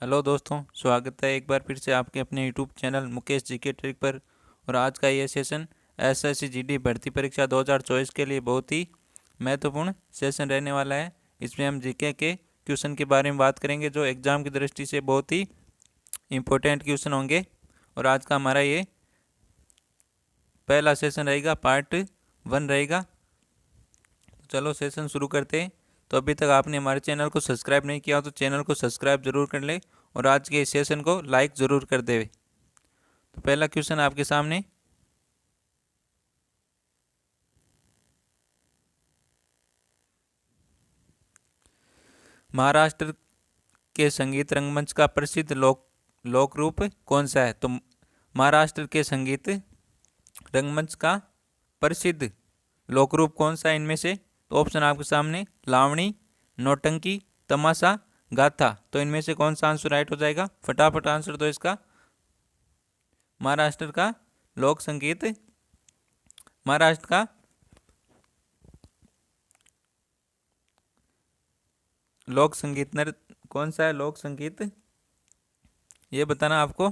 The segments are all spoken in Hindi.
हेलो दोस्तों, स्वागत है एक बार फिर से आपके अपने YouTube channel Mukesh GK trick पर। और आज का ये सेशन एसएससी जीडी भर्ती परीक्षा 2024 के लिए बहुत ही महत्वपूर्ण सेशन रहने वाला है। इसमें हम जीके के क्वेश्चन के बारे में बात करेंगे जो एग्ज़ाम की दृष्टि से बहुत ही इम्पोर्टेंट क्वेश्चन होंगे। और आज का हमारा ये पहला सेशन रहेगा, पार्ट 1 रहेगा। चलो सेशन शुरू करते हैं। तो अभी तक आपने हमारे चैनल को सब्सक्राइब नहीं किया हो तो चैनल को सब्सक्राइब जरूर कर ले और आज के इस सेशन को लाइक ज़रूर कर देवे। तो पहला क्वेश्चन आपके सामने, महाराष्ट्र के संगीत रंगमंच का प्रसिद्ध लोक रूप कौन सा है? तो महाराष्ट्र के संगीत रंगमंच का प्रसिद्ध लोक रूप कौन सा है इनमें से? तो ऑप्शन आपके सामने, लावणी, नौटंकी, तमाशा, गाथा। तो इनमें से कौन सा आंसर राइट हो जाएगा? फटाफट आंसर दो इसका। महाराष्ट्र का लोक संगीत, महाराष्ट्र का लोक संगीत कौन सा है? लोक संगीत ये बताना आपको।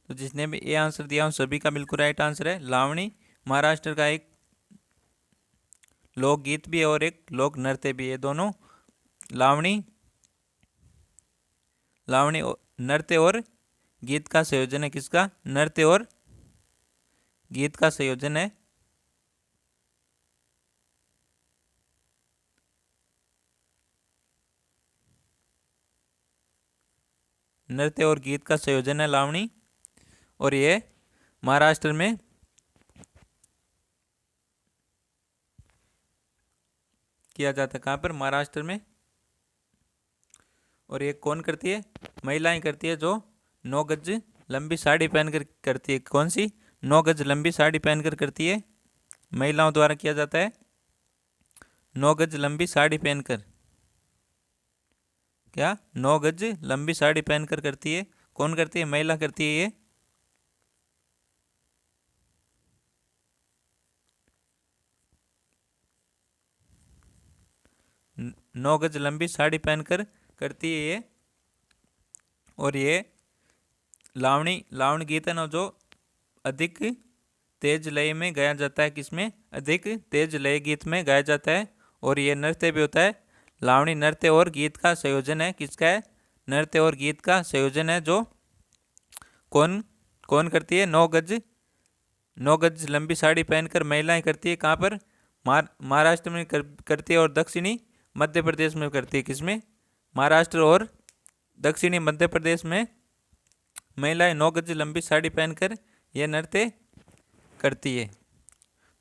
तो जिसने भी ये आंसर दिया उन सभी का बिल्कुल राइट आंसर है लावणी। महाराष्ट्र का एक लोक गीत भी है और एक लोक नृत्य भी है। दोनों लावणी लावणी नृत्य और गीत का संयोजन है। किसका? नृत्य और गीत का संयोजन है। नृत्य और गीत का संयोजन है लावणी। और ये महाराष्ट्र में किया जाता है। कहाँ पर? महाराष्ट्र में। और ये कौन करती है? महिलाएं करती है, जो 9 गज लंबी साड़ी पहनकर करती है। कौन सी? 9 गज लंबी साड़ी पहनकर करती है, महिलाओं द्वारा किया जाता है। 9 गज लंबी साड़ी पहनकर, क्या 9 गज लंबी साड़ी पहनकर करती है? कौन करती है? महिला करती है ये। न- 9 गज लंबी साड़ी पहनकर करती है ये। और ये लावणी गीत है ना, जो अधिक तेज लय में गाया जाता है। किसमें? अधिक तेज लय गीत में गाया जाता है। और ये नृत्य भी होता है। लावणी नृत्य और गीत का संयोजन है। किसका है? नृत्य और गीत का संयोजन है। जो कौन कौन करती है? 9 गज लंबी साड़ी पहनकर महिलाएं करती है। कहाँ पर? महाराष्ट्र में करती है और दक्षिणी मध्य प्रदेश में करती है। किसमें? महाराष्ट्र और दक्षिणी मध्य प्रदेश में महिलाएं 9 गज लंबी साड़ी पहनकर यह नृत्य करती है।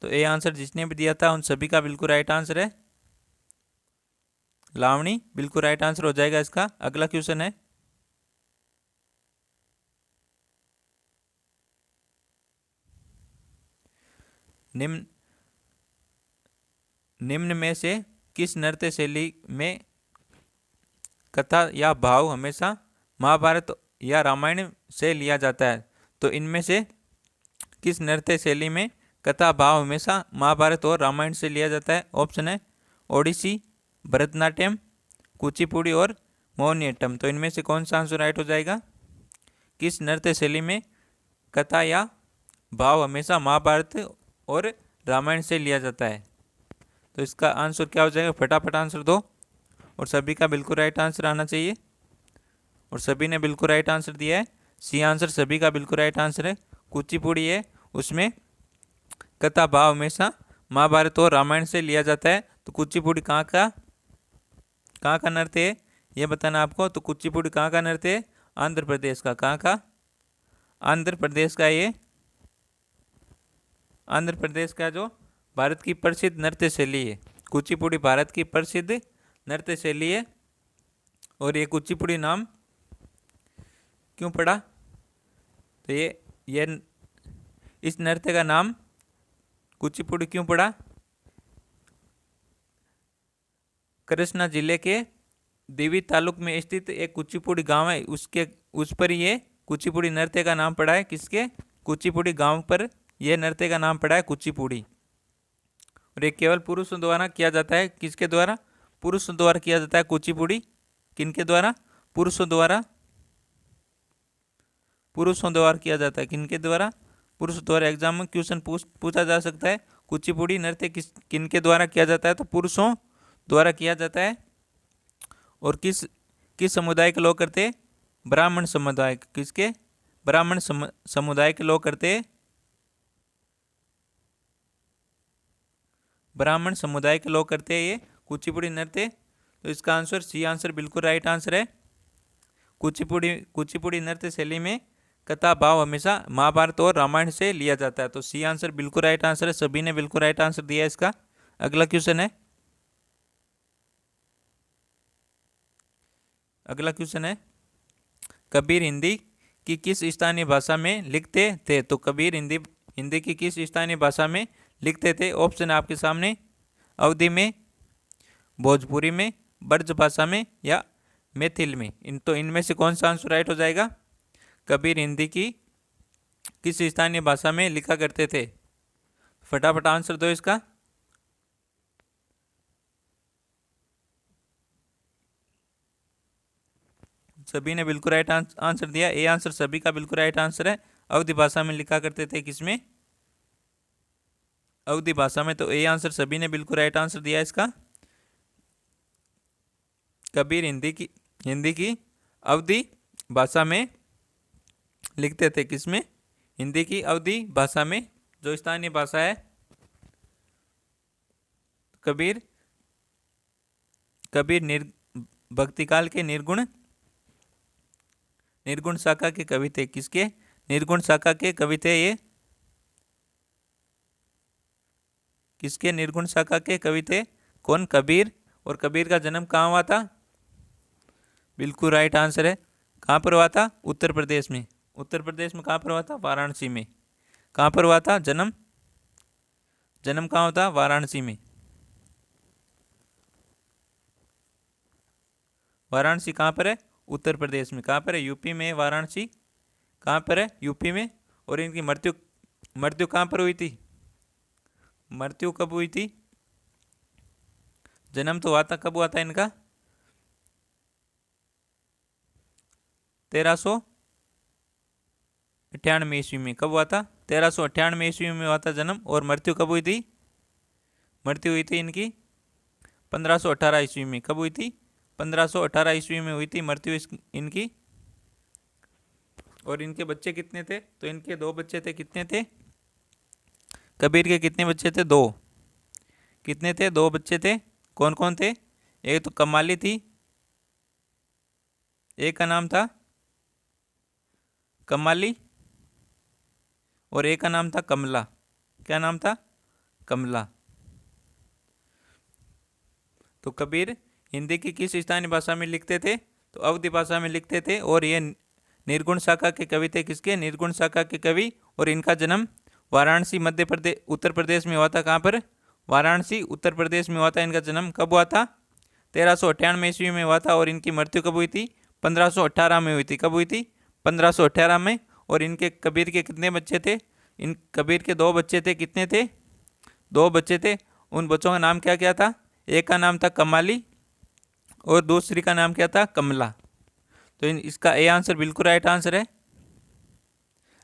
तो ये आंसर जिसने भी दिया था उन सभी का बिल्कुल राइट आंसर है लावणी। बिल्कुल राइट आंसर हो जाएगा इसका। अगला क्वेश्चन है, निम्न निम्न में से किस नृत्य शैली में कथा या भाव हमेशा महाभारत या रामायण से लिया जाता है? तो इनमें से किस नृत्य शैली में कथा भाव हमेशा महाभारत और रामायण से लिया जाता है? ऑप्शन है ओडिसी, भरतनाट्यम, कुचिपुड़ी और मोहिनीअट्टम। तो इनमें से कौन सा आंसर राइट हो जाएगा? किस नृत्य शैली में कथा या भाव हमेशा महाभारत और रामायण से लिया जाता है? तो इसका आंसर क्या हो जाएगा? फटाफट आंसर दो। और सभी का बिल्कुल राइट आंसर आना चाहिए। और सभी ने बिल्कुल राइट आंसर दिया है। सी आंसर सभी का बिल्कुल राइट आंसर है। कुचिपुड़ी है, उसमें कथा भाव हमेशा महाभारत और रामायण से लिया जाता है। तो कुचिपुड़ी कहाँ का नृत्य है ये बताना आपको। तो कुचिपुड़ी कहाँ का नृत्य है? आंध्र प्रदेश का। कहाँ का? आंध्र प्रदेश का। ये आंध्र प्रदेश का जो भारत की प्रसिद्ध नृत्य शैली है। कुचिपुड़ी भारत की प्रसिद्ध नृत्य शैली है। और ये कुचिपुड़ी नाम क्यों पड़ा? तो ये इस नृत्य का नाम कुचिपुड़ी क्यों पड़ा? कृष्णा जिले के देवी तालुक में स्थित एक कुचिपुड़ी गांव है, उस पर ये कुचिपुड़ी नृत्य का नाम पड़ा है। किसके? कुचिपुड़ी गांव पर यह नृत्य का नाम पड़ा है कुचिपुड़ी। और ये केवल पुरुषों द्वारा किया जाता है। किसके द्वारा? पुरुषों द्वारा किया जाता है कुचिपुड़ी। किनके द्वारा? पुरुषों द्वारा किया जाता है। किनके द्वारा? पुरुषों द्वारा। एग्जाम में क्वेश्चन पूछा जा सकता है कुचिपुड़ी नृत्य किनके द्वारा किया जाता है? तो पुरुषों द्वारा किया जाता है। और किस समुदाय के लोग करते हैं? ब्राह्मण समुदाय। किसके? ब्राह्मण समुदाय के लोग करते हैं। ब्राह्मण समुदाय के लोग करते हैं ये कुचिपुड़ी नृत्य। तो इसका आंसर सी आंसर बिल्कुल राइट आंसर है। कुचिपुड़ी नृत्य शैली में कथा भाव हमेशा महाभारत और रामायण से लिया जाता है। तो सी आंसर बिल्कुल राइट आंसर है। सभी ने बिल्कुल राइट आंसर दिया है इसका। अगला क्वेश्चन है। कबीर हिंदी की किस स्थानीय भाषा में लिखते थे? तो कबीर हिंदी की किस स्थानीय भाषा में लिखते थे? ऑप्शन आपके सामने। अवधी में, भोजपुरी में, ब्रज भाषा में या मैथिल में। इनमें से कौन सा आंसर राइट हो जाएगा? कबीर हिंदी की किस स्थानीय भाषा में लिखा करते थे? फटाफट आंसर दो इसका। सभी ने बिल्कुल राइट आंसर दिया। ए आंसर सभी का बिल्कुल राइट आंसर है। अवधी भाषा में लिखा करते थे। किसमें? अवधी भाषा में। तो ए आंसर सभी ने बिल्कुल राइट आंसर दिया इसका। कबीर हिंदी की अवधी भाषा में लिखते थे। किसमें? हिंदी की अवधी भाषा में, जो स्थानीय भाषा है। कबीर भक्तिकाल के निर्गुण शाखा के कवि थे। किसके? निर्गुण शाखा के कवि थे ये। किसके निर्गुण शाखा के कवि थे? कौन? कबीर। और कबीर का जन्म कहाँ हुआ था? बिल्कुल राइट आंसर है। कहाँ पर हुआ था? उत्तर प्रदेश में। उत्तर प्रदेश में कहाँ पर हुआ था? वाराणसी में। कहाँ पर हुआ था जन्म कहाँ होता? वाराणसी में। वाराणसी कहाँ पर है? उत्तर प्रदेश में। कहाँ पर है? यूपी में। वाराणसी कहाँ पर है? यूपी में। और इनकी मृत्यु कहाँ पर हुई थी? मृत्यु कब हुई थी? जन्म तो हुआ था, कब हुआ था इनका? 1398 ईस्वी में। कब हुआ था? 1398 ईस्वी में हुआ था जन्म। और मृत्यु कब हुई थी? मृत्यु हुई थी इनकी 1518 ईस्वी में। कब हुई थी? 1518 ईस्वी में हुई थी मृत्यु इनकी। और इनके बच्चे कितने थे? तो इनके 2 बच्चे थे। कितने थे? कबीर के कितने बच्चे थे? 2। कितने थे? 2 बच्चे थे। कौन कौन थे? एक तो कमाली थी, एक का नाम था कमाली, और एक का नाम था कमला। क्या नाम था? कमला। तो कबीर हिंदी की किस स्थानीय भाषा में लिखते थे? तो अवधी भाषा में लिखते थे। और ये निर्गुण शाखा के कवि थे। किसके? निर्गुण शाखा के कवि। और इनका जन्म वाराणसी मध्य प्रदेश उत्तर प्रदेश में हुआ था। कहाँ पर? वाराणसी उत्तर प्रदेश में हुआ था इनका जन्म। कब हुआ था? 1398 ईस्वी में हुआ था। और इनकी मृत्यु कब हुई थी? 1518 में हुई थी। कब हुई थी? 1518 में। और इनके कबीर के कितने बच्चे थे? इन कबीर के 2 बच्चे थे। कितने थे? 2 बच्चे थे। उन बच्चों का नाम क्या क्या था? एक का नाम था कमाली और दूसरी का नाम क्या था? कमला। तो इसका ए आंसर बिल्कुल राइट आंसर है।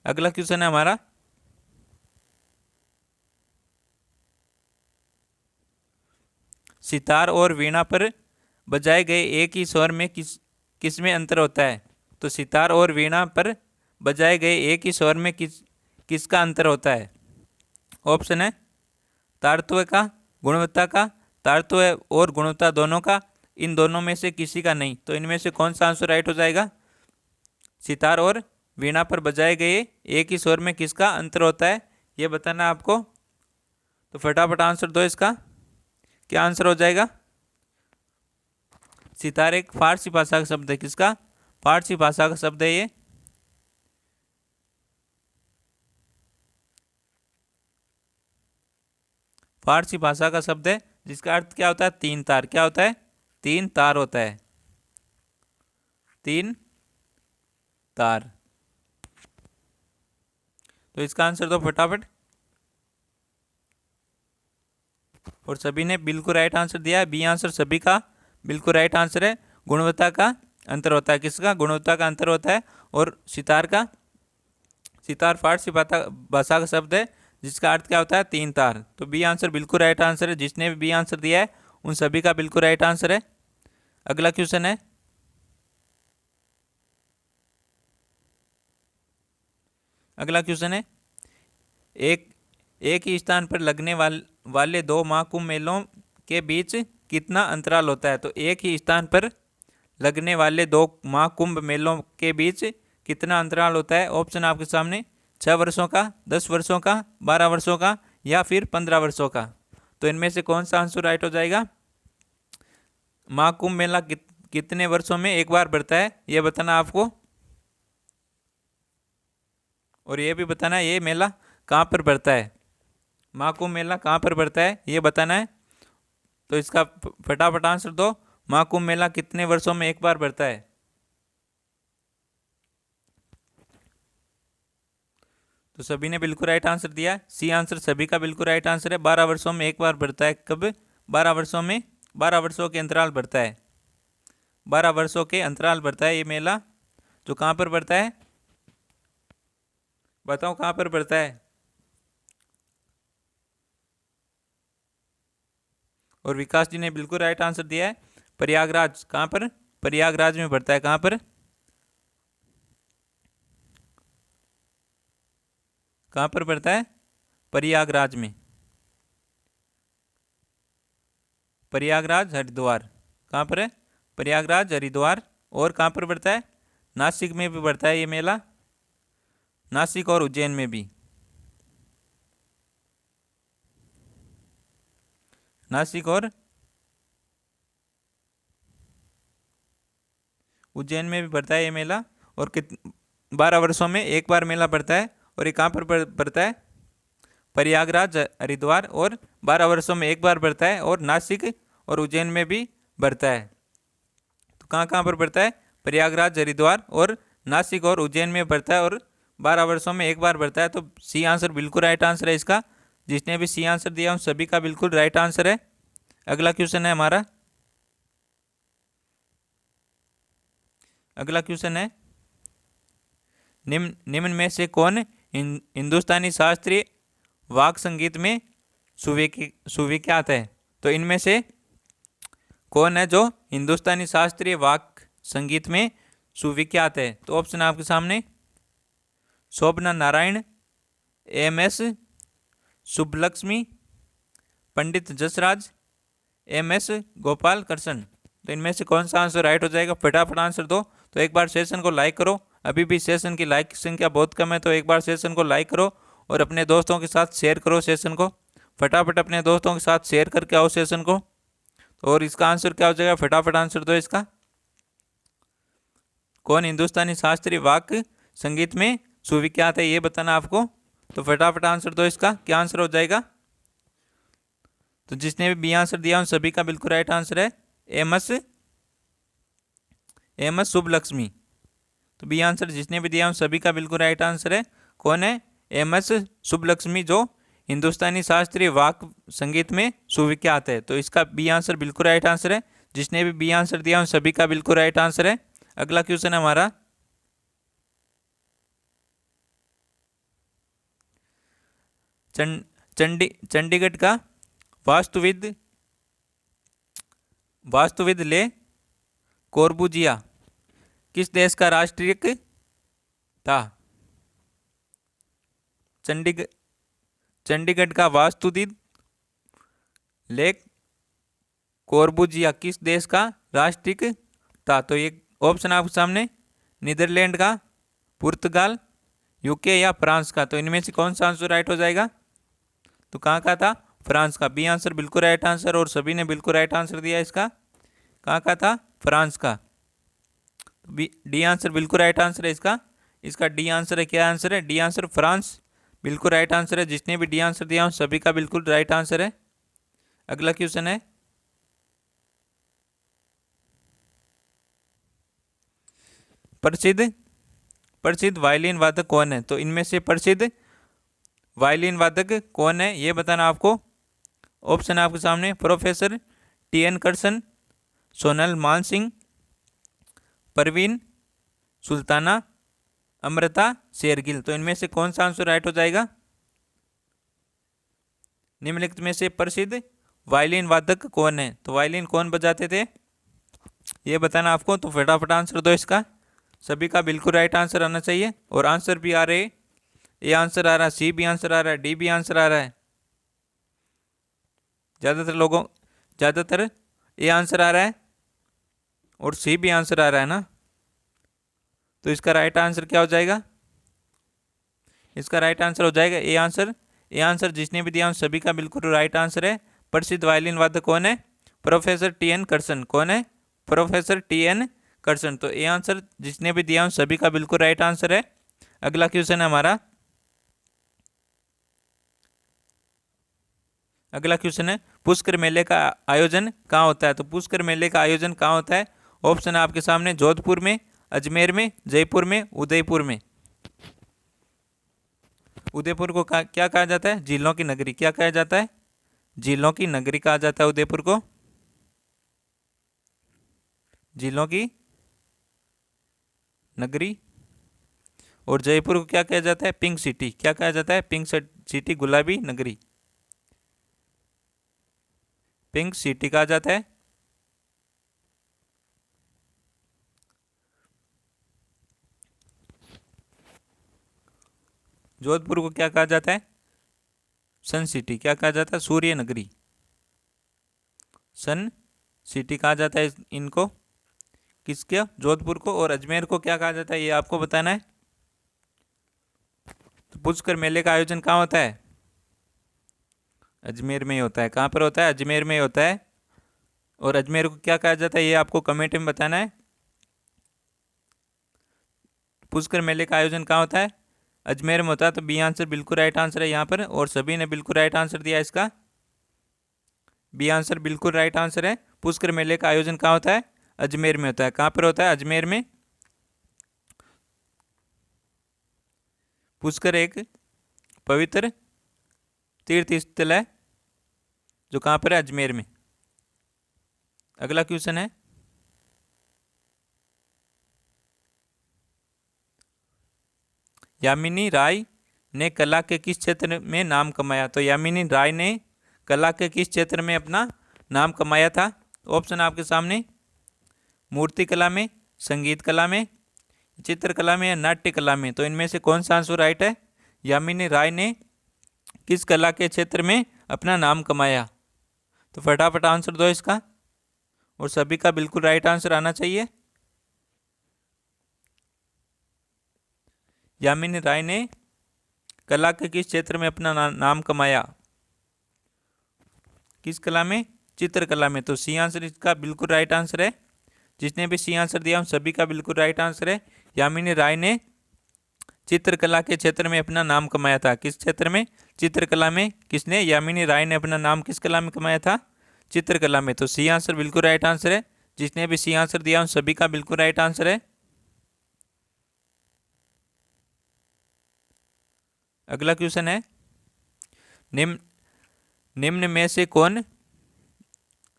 अगला क्वेश्चन है हमारा। सितार और वीणा पर बजाए गए एक ही स्वर में किसमें अंतर होता है? तो सितार और वीणा पर बजाए गए एक ही स्वर में किसका अंतर होता है? ऑप्शन है तारतम्य का, गुणवत्ता का, तारतम्य और गुणवत्ता दोनों का, इन दोनों में से किसी का नहीं। तो इनमें से कौन सा आंसर राइट हो जाएगा? सितार और वीणा पर बजाए गए एक ही स्वर में किसका अंतर होता है, ये बताना आपको। तो फटाफट आंसर दो इसका। क्या आंसर हो जाएगा? सितार एक फारसी भाषा का शब्द है। किसका? फारसी भाषा का शब्द है ये। फारसी भाषा का शब्द है जिसका अर्थ क्या होता है? 3 तार। क्या होता है? 3 तार होता है। 3 तार। तो इसका आंसर दो फटाफट। और सभी ने बिल्कुल राइट आंसर दिया है। बी आंसर सभी का बिल्कुल राइट आंसर है। गुणवत्ता का अंतर होता है। किसका? गुणवत्ता का अंतर होता है। और सितार का, सितार फारसी भाषा का शब्द है जिसका अर्थ क्या होता है? 3 तार। तो बी आंसर बिल्कुल राइट आंसर है। जिसने भी बी आंसर दिया है उन सभी का बिल्कुल राइट आंसर है। अगला क्वेश्चन है, अगला क्वेश्चन है, एक एक ही स्थान पर लगने वाले 2 महाकुंभ मेलों के बीच कितना अंतराल होता है? तो एक ही स्थान पर लगने वाले 2 महाकुंभ मेलों के बीच कितना अंतराल होता है? ऑप्शन आपके सामने, 6 वर्षों का, 10 वर्षों का, 12 वर्षों का या फिर 15 वर्षों का। तो इनमें से कौन सा आंसर राइट हो जाएगा? महाकुंभ मेला कितने वर्षों में एक बार बढ़ता है ये बताना आपको, और ये भी बताना है ये मेला कहाँ पर बढ़ता है। महाकुंभ मेला कहाँ पर बढ़ता है ये बताना है। तो इसका फटाफट आंसर दो। महाकुंभ मेला कितने वर्षों में एक बार बढ़ता है? तो सभी ने बिल्कुल राइट आंसर दिया। सी आंसर सभी का बिल्कुल राइट आंसर है। 12 वर्षों में एक बार बढ़ता है। कब? 12 वर्षों में, 12 वर्षों के अंतराल बढ़ता है। 12 वर्षों के अंतराल बढ़ता है ये मेला। जो कहाँ पर बढ़ता है? बताओ कहाँ पर बढ़ता है? और विकास जी ने बिल्कुल राइट आंसर दिया है, प्रयागराज। कहाँ पर? प्रयागराज में बढ़ता है। कहाँ पर? कहाँ पर बढ़ता है? प्रयागराज में। प्रयागराज, हरिद्वार। कहाँ पर है? प्रयागराज, हरिद्वार। और कहाँ पर बढ़ता है? नासिक में भी बढ़ता है ये मेला, नासिक और उज्जैन में भी। नासिक और उज्जैन में भी बढ़ता है ये मेला। और 12 वर्षों में एक बार मेला बढ़ता है। और ये कहाँ पर बढ़ता है? प्रयागराज, हरिद्वार। और 12 वर्षों में एक बार बढ़ता है। और नासिक और उज्जैन में भी बढ़ता है। तो कहाँ कहाँ पर बढ़ता है? प्रयागराज, हरिद्वार और नासिक और उज्जैन में बढ़ता है। और 12 वर्षों में एक बार बढ़ता है। तो सी आंसर बिल्कुल राइट आंसर है इसका। जिसने भी सी आंसर दिया उन सभी का बिल्कुल राइट आंसर है। अगला क्वेश्चन है हमारा, अगला क्वेश्चन है, निम्न में से कौन हिंदुस्तानी शास्त्रीय वाक संगीत में सुविख्यात है? तो इनमें से कौन है जो हिंदुस्तानी शास्त्रीय वाक संगीत में सुविख्यात है? तो ऑप्शन आपके सामने, शोभना नारायण, एम.एस. सुब्बलक्ष्मी, पंडित जसराज, एम.एस. गोपाल कृष्ण। तो इनमें से कौन सा आंसर राइट हो जाएगा? फटाफट आंसर दो। तो एक बार सेशन को लाइक करो। अभी भी सेशन की लाइक संख्या बहुत कम है, तो एक बार सेशन को लाइक करो और अपने दोस्तों के साथ शेयर करो सेशन को। फटाफट अपने दोस्तों के साथ शेयर करके आओ सेशन को। और इसका आंसर क्या हो जाएगा? फटाफट आंसर दो इसका। कौन हिंदुस्तानी शास्त्रीय वाक संगीत में सुविख्यात है ये बताना आपको। तो फटाफट आंसर दो इसका। क्या आंसर हो जाएगा? तो जिसने भी बी आंसर दिया उन सभी का बिल्कुल राइट आंसर है, एम.एस. सुब्बलक्ष्मी। तो बी आंसर जिसने भी दिया उन सभी का बिल्कुल राइट आंसर है। कौन है? एम.एस. सुब्बलक्ष्मी, जो हिंदुस्तानी शास्त्रीय वाक संगीत में सुविख्यात है। तो इसका बी आंसर बिल्कुल राइट आंसर है। जिसने भी बी आंसर दिया उन सभी का बिल्कुल राइट आंसर है। अगला क्वेश्चन है हमारा, चंडीगढ़ का वास्तुविद ले कोर्बुजिया किस देश का राष्ट्रीय था? चंडीगढ़ का वास्तुविद ले कोर्बुजिया किस देश का राष्ट्रीय था? तो ये ऑप्शन आपके सामने, नीदरलैंड का, पुर्तगाल, यूके या फ्रांस का। तो इनमें से कौन सा आंसर राइट हो जाएगा? तो कहाँ का था? फ्रांस का। बी आंसर बिल्कुल राइट आंसर, और सभी ने बिल्कुल राइट आंसर दिया इसका। कहाँ का था? फ्रांस का। डी आंसर बिल्कुल राइट आंसर है इसका। इसका डी आंसर है। क्या आंसर है? डी आंसर, फ्रांस बिल्कुल राइट आंसर है। जिसने भी डी आंसर दिया उन सभी का बिल्कुल राइट आंसर है। अगला क्वेश्चन है, प्रसिद्ध वायलिन वादक कौन है? तो इनमें से प्रसिद्ध वायलिन वादक कौन है ये बताना आपको। ऑप्शन आपके सामने, प्रोफेसर टी.एन. कर्सन, सोनल मानसिंह, परवीन सुल्ताना, अमृता शेरगिल। तो इनमें से कौन सा आंसर राइट हो जाएगा? निम्नलिखित में से प्रसिद्ध वायलिन वादक कौन है? तो वायलिन कौन बजाते थे ये बताना आपको। तो फटाफट आंसर दो इसका। सभी का बिल्कुल राइट आंसर आना चाहिए। और आंसर भी आ रहे, ए आंसर आ रहा है, सी भी आंसर आ रहा है, डी भी आंसर आ रहा है। ज़्यादातर ए आंसर आ रहा है और सी भी आंसर आ रहा है ना। तो इसका राइट आंसर क्या हो जाएगा? इसका राइट आंसर हो जाएगा ए आंसर। ए आंसर जिसने भी दिया उन सभी का बिल्कुल राइट आंसर है। प्रसिद्ध वायलिन वादक कौन है? प्रोफेसर टी एन कर्सन। कौन है? प्रोफेसर टी एन कर्सन। तो ए आंसर जिसने भी दिया उन सभी का बिल्कुल राइट आंसर है। अगला क्वेश्चन है हमारा, अगला क्वेश्चन है पुष्कर मेले का आयोजन कहाँ होता है? तो पुष्कर मेले का आयोजन कहाँ होता है? ऑप्शन है आपके सामने, जोधपुर में, अजमेर में, जयपुर में, उदयपुर में। उदयपुर को क्या कहा जाता है? झीलों की नगरी। क्या कहा जाता है? झीलों की नगरी कहा जाता है उदयपुर को, झीलों की नगरी। और जयपुर को क्या कहा जाता है? Pink city. क्या कहा जाता है? पिंक सिटी, गुलाबी नगरी, पिंक सिटी कहा जाता है। जोधपुर को क्या कहा जाता है? सन सिटी। क्या कहा जाता है? सूर्य नगरी, सन सिटी कहा जाता है इनको। किसके? जोधपुर को। और अजमेर को क्या कहा जाता है ये आपको बताना है। तो पुष्कर मेले का आयोजन कहाँ होता है? अजमेर में ही होता है। कहाँ पर होता है? अजमेर में ही होता है। और अजमेर को क्या कहा जाता है ये आपको कमेंट में बताना है। पुष्कर मेले का आयोजन कहाँ होता है? अजमेर में होता है। तो बी आंसर बिल्कुल राइट आंसर है यहाँ पर। और सभी ने बिल्कुल राइट आंसर दिया इसका। बी आंसर बिल्कुल राइट आंसर है। पुष्कर मेले का आयोजन कहाँ होता है? अजमेर में होता है। कहाँ पर होता है? अजमेर में। पुष्कर एक पवित्र तीर्थ स्थल है जो कहाँ पर है? अजमेर में। अगला क्वेश्चन है, यामिनी राय ने कला के किस क्षेत्र में नाम कमाया? तो यामिनी राय ने कला के किस क्षेत्र में अपना नाम कमाया था? ऑप्शन आपके सामने, मूर्ति कला में, संगीत कला में, चित्रकला में या नाट्य कला में। तो इनमें से कौन सा आंसर राइट है? यामिनी राय ने किस कला के क्षेत्र में अपना नाम कमाया? तो फटाफट आंसर दो इसका। और सभी का बिल्कुल राइट आंसर आना चाहिए। यामिनी राय ने कला के किस क्षेत्र में अपना नाम कमाया? किस कला में? चित्रकला में। तो सी आंसर इसका बिल्कुल राइट आंसर है। जिसने भी सी आंसर दिया उन सभी का बिल्कुल राइट आंसर है। यामिनी राय ने चित्रकला के क्षेत्र में अपना नाम कमाया था। किस क्षेत्र में? चित्रकला में। किसने? यामिनी राय ने अपना नाम किस कला में कमाया था? चित्रकला में। तो सी आंसर बिल्कुल राइट आंसर है। जिसने भी सी आंसर दिया उन सभी का बिल्कुल राइट आंसर है। अगला क्वेश्चन है, निम्न में से कौन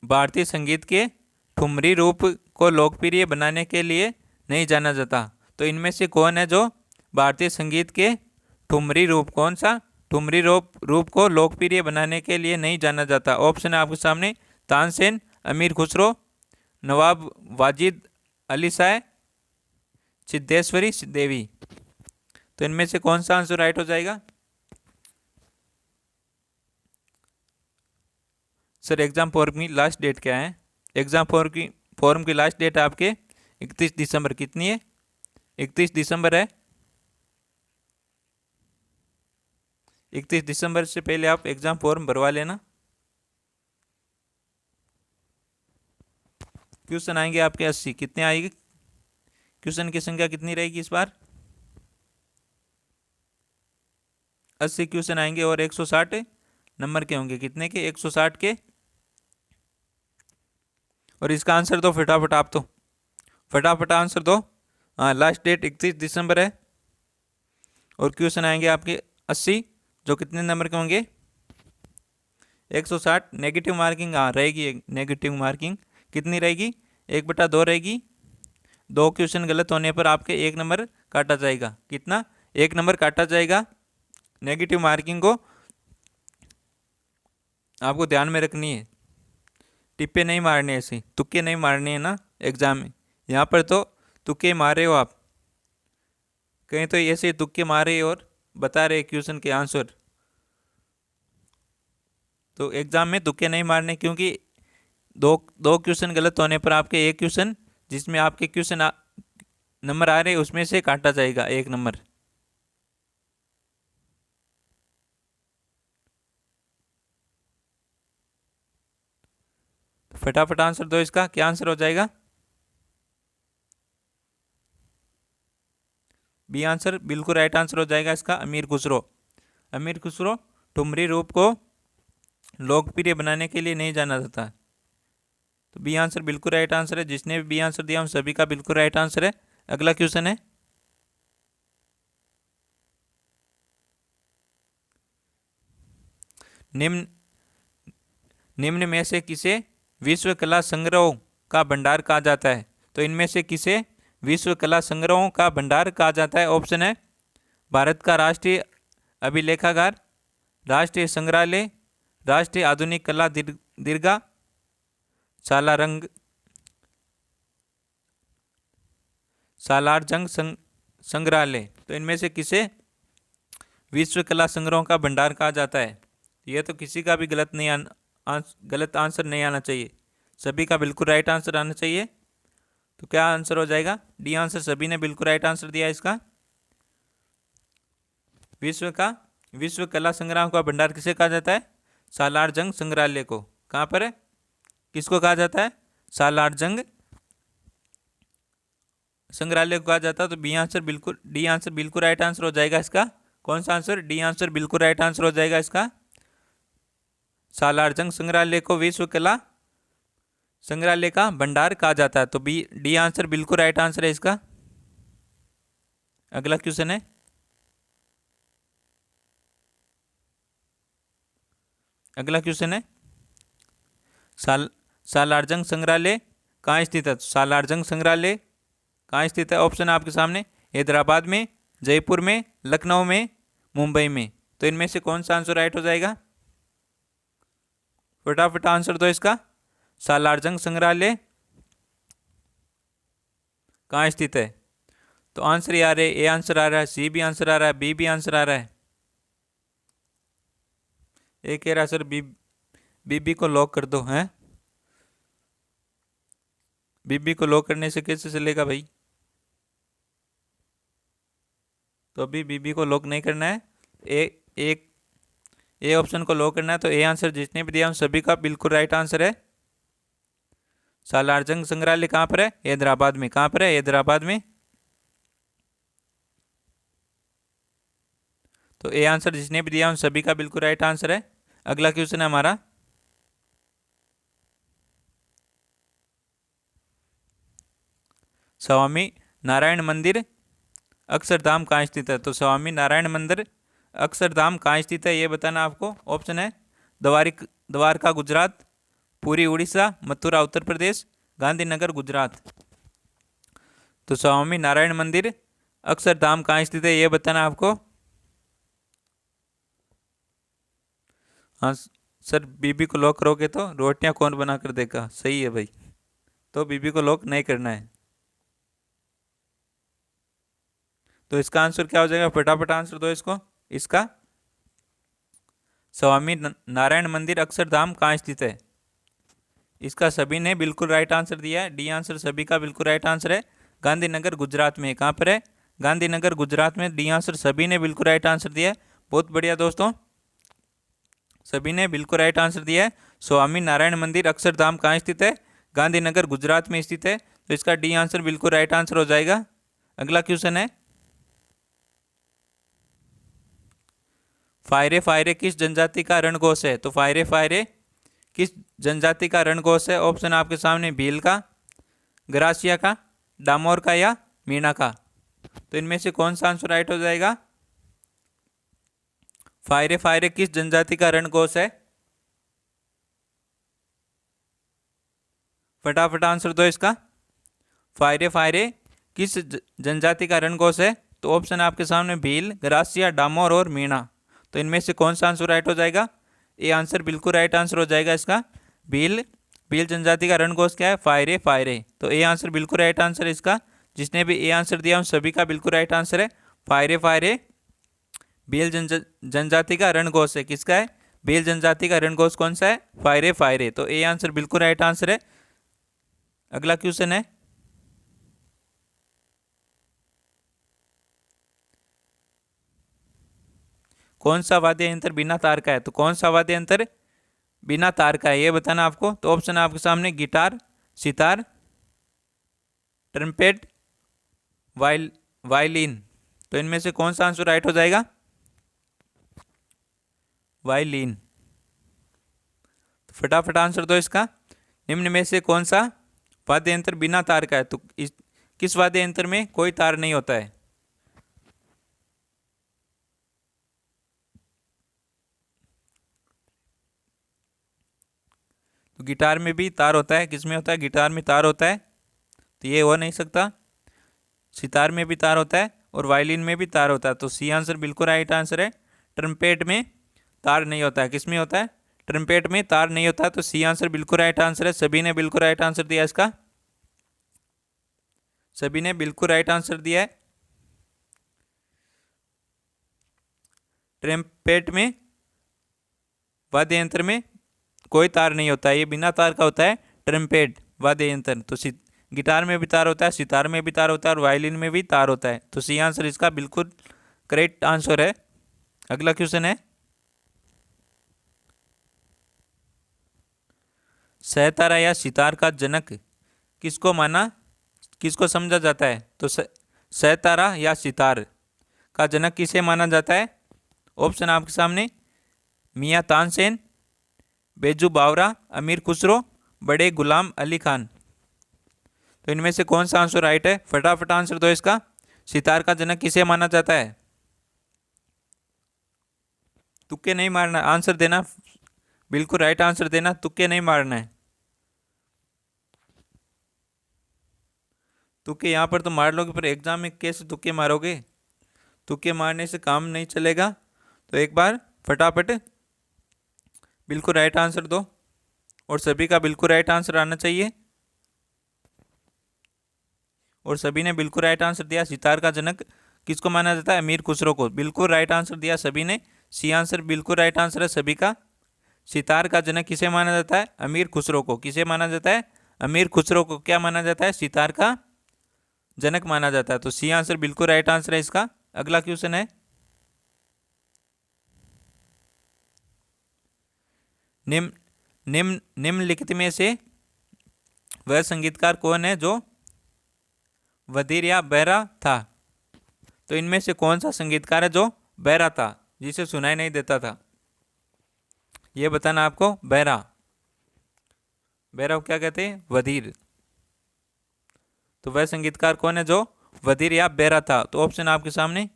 भारतीय संगीत के ठुमरी रूप को लोकप्रिय बनाने के लिए नहीं जाना जाता? तो इनमें से कौन है जो भारतीय संगीत के ठुमरी रूप, कौन सा ठुमरी रूप को लोकप्रिय बनाने के लिए नहीं जाना जाता? ऑप्शन है आपके सामने, तानसेन, अमीर खुसरो, नवाब वाजिद अली शाह, सिद्धेश्वरी देवी। तो इनमें से कौन सा आंसर राइट हो जाएगा? सर एग्जाम फॉर्म की लास्ट डेट क्या है? एग्जाम फॉर्म की लास्ट डेट आपके 31 दिसंबर। कितनी है? 31 दिसंबर है। 31 दिसंबर से पहले आप एग्जाम फॉर्म भरवा लेना। क्वेश्चन आएंगे आपके 80। कितने आएगी? क्वेश्चन की संख्या कितनी रहेगी इस बार? 80 क्वेश्चन आएंगे और 160 नंबर के होंगे। कितने के? 160 के। और इसका आंसर दो फटाफट, आप तो फटाफट आंसर दो। हाँ, लास्ट डेट 31 दिसंबर है। और क्वेश्चन आएंगे आपके 80 जो कितने नंबर के होंगे? 160। नेगेटिव मार्किंग हाँ रहेगी, नेगेटिव मार्किंग कितनी रहेगी? 1/2 रहेगी। 2 क्वेश्चन गलत होने पर आपके 1 नंबर काटा जाएगा। कितना? 1 नंबर काटा जाएगा। नेगेटिव मार्किंग को आपको ध्यान में रखनी है, टिप्पे नहीं मारने, ऐसे तुक्के नहीं मारने हैं ना एग्जाम में। यहाँ पर तो तुक्के मार रहे हो आप, कहीं तो ऐसे तुक्के मारे और बता रहे क्वेश्चन के आंसर। तो एग्जाम में तुक्के नहीं मारने, क्योंकि दो क्वेश्चन गलत होने पर आपके 1 क्वेश्चन जिसमें आपके क्वेश्चन नंबर आ रहे हैं उसमें से काटा जाएगा 1 नंबर। फटाफट आंसर दो इसका, क्या आंसर हो जाएगा? बी आंसर बिल्कुल राइट आंसर हो जाएगा इसका, अमीर खुसरो। अमीर खुसरो ठुमरी रूप को लोकप्रिय बनाने के लिए नहीं जाना जाता। तो बी आंसर बिल्कुल राइट आंसर है। जिसने भी बी आंसर दिया उन सभी का बिल्कुल राइट आंसर है। अगला क्वेश्चन है, निम्न निम्न में से किसे विश्व कला संग्रहों का भंडार कहा जाता है? तो इनमें से किसे विश्व कला संग्रहों का भंडार कहा जाता है? ऑप्शन है भारत का राष्ट्रीय अभिलेखागार, राष्ट्रीय संग्रहालय, राष्ट्रीय आधुनिक कला दीर्घा, सालारजंग संग्रहालय। तो इनमें से किसे विश्व कला संग्रहों का भंडार कहा जाता है? यह तो किसी का भी गलत आंसर नहीं आना चाहिए, सभी का बिल्कुल राइट आंसर आना चाहिए। तो क्या आंसर हो जाएगा? डी आंसर, सभी ने बिल्कुल राइट आंसर दिया इसका। विश्व कला संग्रहों का भंडार किसे कहा जाता है? सालारजंग संग्रहालय को। कहाँ पर है? किसको कहा जाता है? सालारजंग संग्रहालय को कहा जाता है। तो डी आंसर बिल्कुल राइट आंसर हो जाएगा इसका। कौन सा आंसर? डी आंसर बिल्कुल राइट आंसर हो जाएगा इसका। सालारजंग संग्रहालय को विश्व कला संग्रहालय का भंडार कहा जाता है। तो डी आंसर बिल्कुल राइट आंसर है इसका। अगला क्वेश्चन है, सालारजंग संग्रहालय कहाँ स्थित है? सालारजंग संग्रहालय कहाँ स्थित है? ऑप्शन आपके सामने, हैदराबाद में, जयपुर में, लखनऊ में, मुंबई में। तो इनमें से कौन सा आंसर राइट हो जाएगा? फटाफट आंसर दो इसका। सालारजंग संग्रहालय कहाँ स्थित है? तो आंसर ये आ रहा है, ए आंसर आ रहा है, सी भी आंसर आ रहा है, बी भी आंसर आ रहा है। ए कह रहा है सर बी को लॉक कर दो। हैं, बी को लॉक करने से कैसे चलेगा भाई? तो अभी बी को लॉक नहीं करना है, ए ऑप्शन को लॉक करना है। तो ए आंसर जिसने भी दिया उन सभी का बिल्कुल राइट आंसर है। सालारजंग संग्रहालय कहाँ पर है? हैदराबाद में। कहाँ पर है? हैदराबाद में। तो ए आंसर जिसने भी दिया उन सभी का बिल्कुल राइट आंसर है। अगला क्वेश्चन है हमारा, स्वामी नारायण मंदिर अक्षरधाम कहाँ स्थित है? तो स्वामी नारायण मंदिर अक्षरधाम कहाँ स्थित है ये बताना आपको। ऑप्शन है द्वारका गुजरात, पुरी उड़ीसा, मथुरा उत्तर प्रदेश, गांधीनगर गुजरात। तो स्वामी नारायण मंदिर अक्षरधाम कहाँ स्थित है ये बताना आपको। हाँ सर, बीबी को लॉक करोगे तो रोटियां कौन बना कर देगा? सही है भाई, तो बीबी को लॉक नहीं करना है। तो इसका आंसर क्या हो जाएगा? फटाफट आंसर दो इसको। इसका स्वामी नारायण मंदिर अक्षरधाम कहाँ स्थित है? इसका सभी ने बिल्कुल राइट आंसर दिया है। डी आंसर सभी का बिल्कुल राइट आंसर है, गांधीनगर गुजरात में। कहाँ पर है? गांधीनगर गुजरात में। डी आंसर सभी ने बिल्कुल राइट आंसर दिया है। बहुत बढ़िया दोस्तों, सभी ने बिल्कुल राइट आंसर दिया है। स्वामी नारायण मंदिर अक्षरधाम कहाँ स्थित है? गांधीनगर गुजरात में स्थित है। तो इसका डी आंसर बिल्कुल राइट आंसर हो जाएगा। अगला क्वेश्चन है, फायरे फायरे किस जनजाति का रणघोष है? तो फायरे फायरे किस जनजाति का रणघोष है? ऑप्शन आपके सामने, भील का, ग्रासिया का, डामोर का या मीणा का। तो इनमें से कौन सा आंसर राइट हो जाएगा? फायरे फायरे किस जनजाति का रणघोष है? फटाफट आंसर दो इसका। फायरे फायरे किस जनजाति का रणघोष है? तो ऑप्शन आपके सामने भील, ग्रासिया, डामोर और मीणा। तो इनमें से कौन सा आंसर राइट हो जाएगा? ये आंसर बिल्कुल राइट आंसर हो जाएगा इसका। भील जनजाति का रणघोष क्या है? फायरे फायरे। तो ये आंसर बिल्कुल राइट आंसर है इसका। जिसने भी ये आंसर दिया उन सभी का बिल्कुल राइट आंसर है फायरे फायरे। भील जनजाति का रणघोष है। किसका है? भील जनजाति का रणघोष कौन सा है? फायरे फायरे। तो ये आंसर बिल्कुल राइट आंसर है। अगला क्वेश्चन है, कौन सा वाद्य यंत्र बिना तार का है? तो कौन सा वाद्य यंत्र बिना तार का है ये बताना आपको। तो ऑप्शन आपके सामने गिटार, सितार, ट्रम्पेट, वायलिन। तो इनमें से कौन सा आंसर राइट हो जाएगा? वायलिन। तो फटाफट आंसर दो इसका। निम्न में से कौन सा वाद्य यंत्र बिना तार का है? तो किस वाद्य यंत्र में कोई तार नहीं होता है? तो गिटार में भी तार होता है। किस में होता है? गिटार में तार होता है, तो ये हो नहीं सकता। सितार में भी तार होता है और वायलिन में भी तार होता है। तो सी आंसर बिल्कुल राइट आंसर है। ट्रम्पेट में तार नहीं होता है। किस में होता है? ट्रम्पेट में तार नहीं होता। तो सी आंसर बिल्कुल राइट आंसर है। सभी ने बिल्कुल राइट आंसर दिया इसका। सभी ने बिल्कुल राइट आंसर दिया है। ट्रम्पेट में वाद्य यंत्र में कोई तार नहीं होता है, ये बिना तार का होता है ट्रम्पेट वाद्य यंत्र। तो गिटार में भी तार होता है, सितार में भी तार होता है और वायलिन में भी तार होता है। तो सी आंसर इसका बिल्कुल करेक्ट आंसर है। अगला क्वेश्चन है, सहतारा या सितार का जनक किसको समझा जाता है? तो सहतारा या सितार का जनक किसे माना जाता है? ऑप्शन आपके सामने मियां तानसेन, बेजू बावरा, अमीर खुसरो, बड़े गुलाम अली खान। तो इनमें से कौन सा आंसर राइट है? फटाफट आंसर दो इसका। सितार का जनक किसे माना जाता है? तुक्के नहीं मारना, आंसर देना, बिल्कुल राइट आंसर देना, तुक्के नहीं मारना है। तुक्के यहाँ पर तो मार लोगे, पर एग्जाम में कैसे तुक्के मारोगे? तुक्के मारने से काम नहीं चलेगा। तो एक बार फटाफट बिल्कुल राइट आंसर दो और सभी का बिल्कुल राइट आंसर आना चाहिए। और सभी ने बिल्कुल राइट आंसर दिया। सितार का जनक किसको माना जाता है? अमीर खुसरो को। बिल्कुल राइट आंसर दिया सभी ने। सी आंसर बिल्कुल राइट आंसर है सभी का। सितार का जनक किसे माना जाता है? अमीर खुसरो को। किसे माना जाता है? अमीर खुसरो को क्या माना जाता है? सितार का जनक माना जाता है। तो सी आंसर बिल्कुल राइट आंसर है इसका। अगला क्वेश्चन है, निम्नलिखित में से वह संगीतकार कौन है जो बधिर या बहरा था? तो इनमें से कौन सा संगीतकार है जो बहरा था, जिसे सुनाई नहीं देता था? यह बताना आपको। बहरा को क्या कहते हैं? बधिर। तो वह संगीतकार कौन है जो बधिर या बहरा था? तो ऑप्शन आपके सामने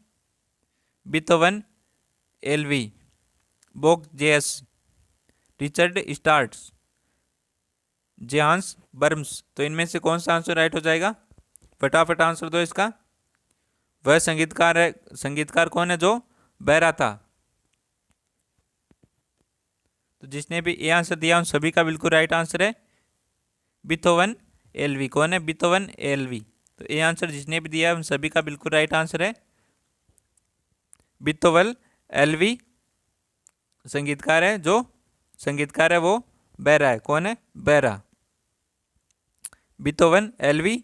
Beethoven, L V, Bach J S, Richard Strauss, Johannes Brahms. तो इनमें से कौन सा आंसर राइट हो जाएगा? फटाफट आंसर दो इसका। वह संगीतकार कौन है जो बहरा था? तो जिसने भी ये आंसर दिया उन सभी का बिल्कुल राइट आंसर है बीथोवन एलवी। कौन है? Beethoven LV. तो ये आंसर जिसने भी दिया उन सभी का बिल्कुल राइट आंसर है बीथोवन एलवी। संगीतकार है वो बहरा है। कौन है? बहरा। बीथोवन एलवी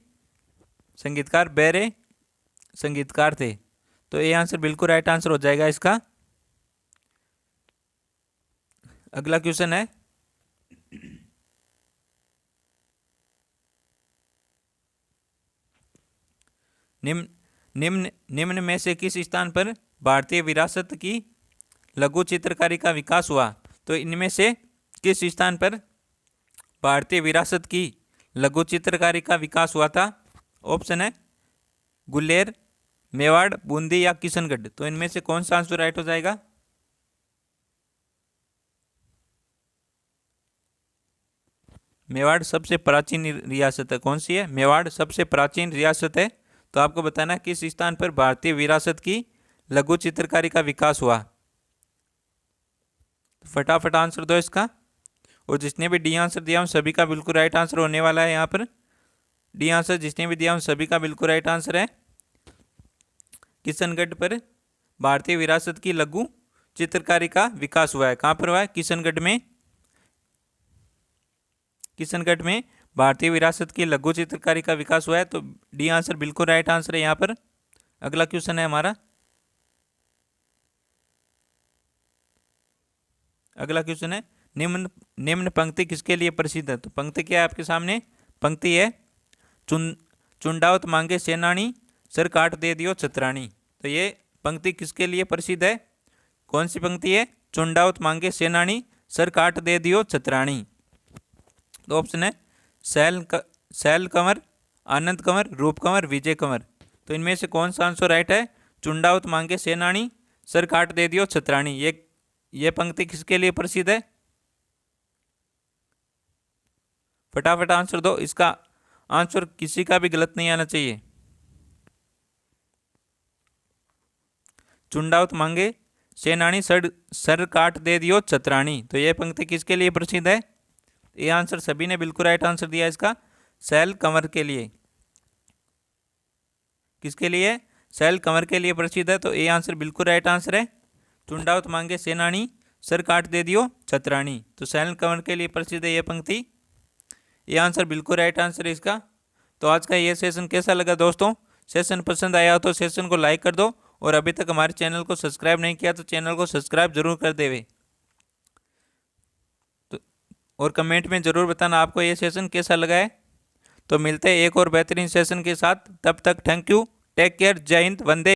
संगीतकार बहरे संगीतकार थे। तो ये आंसर बिल्कुल राइट आंसर हो जाएगा इसका। अगला क्वेश्चन है, निम्न में से किस स्थान पर भारतीय विरासत की लघु चित्रकारी का विकास हुआ? तो इनमें से किस स्थान पर भारतीय विरासत की लघु चित्रकारी का विकास हुआ था? ऑप्शन है गुलेर, मेवाड़, बूंदी या किशनगढ़। तो इनमें से कौन सा आंसर राइट हो जाएगा? मेवाड़ सबसे प्राचीन रियासत है। कौन सी है? मेवाड़ सबसे प्राचीन रियासत है। तो आपको बताना है किस स्थान पर भारतीय विरासत की लघु चित्रकारी का विकास हुआ। फटाफट आंसर दो इसका। और जिसने भी डी आंसर दिया उन सभी का बिल्कुल राइट आंसर होने वाला है। यहाँ पर डी आंसर जिसने भी दिया उन सभी का बिल्कुल राइट आंसर है। किशनगढ़ पर भारतीय विरासत की लघु चित्रकारी का विकास हुआ है। कहाँ पर हुआ है? किशनगढ़ में। किशनगढ़ में भारतीय विरासत की लघु चित्रकारी का विकास हुआ है। तो डी आंसर बिल्कुल राइट आंसर है यहाँ पर। अगला क्वेश्चन है हमारा। अगला क्वेश्चन है निम्न पंक्ति किसके लिए प्रसिद्ध है? तो पंक्ति क्या है आपके सामने? पंक्ति है चुंडावत मांगे सेनानी सर काट दे दियो छतरानी। तो ये पंक्ति किसके लिए प्रसिद्ध है? कौन सी पंक्ति है? चुंडावत मांगे सेनानी सर काट दे दियो छतरानी। तो ऑप्शन है शैल कंवर, आनंद कंवर, रूप कंवर, विजय कंवर। तो इनमें से कौन सा आंसर राइट है? चुंडावत मांगे सेनानी सर काट दे दियो छतरानी। ये पंक्ति किसके लिए प्रसिद्ध है? फटाफट आंसर दो। इसका आंसर किसी का भी गलत नहीं आना चाहिए। चुंडावत मांगे सेनानी सर काट दे दियो छतरानी। तो यह पंक्ति किसके लिए प्रसिद्ध है? ये आंसर सभी ने बिल्कुल राइट आंसर दिया इसका। शैल कंवर के लिए। किसके लिए? शैल कंवर के लिए प्रसिद्ध है। तो ये आंसर बिल्कुल राइट आंसर है। चुंडावत मांगे सेनानी सर काट दे दियो छतरानी। तो शैल कंवर के लिए प्रसिद्ध है यह पंक्ति। ये आंसर बिल्कुल राइट आंसर है इसका। तो आज का ये सेशन कैसा लगा दोस्तों? सेशन पसंद आया हो तो सेशन को लाइक कर दो। और अभी तक हमारे चैनल को सब्सक्राइब नहीं किया तो चैनल को सब्सक्राइब जरूर कर देवे। तो और कमेंट में ज़रूर बताना आपको ये सेशन कैसा लगा है। तो मिलते हैं एक और बेहतरीन सेशन के साथ। तब तक थैंक यू, टेक केयर, जय हिंद, वंदे।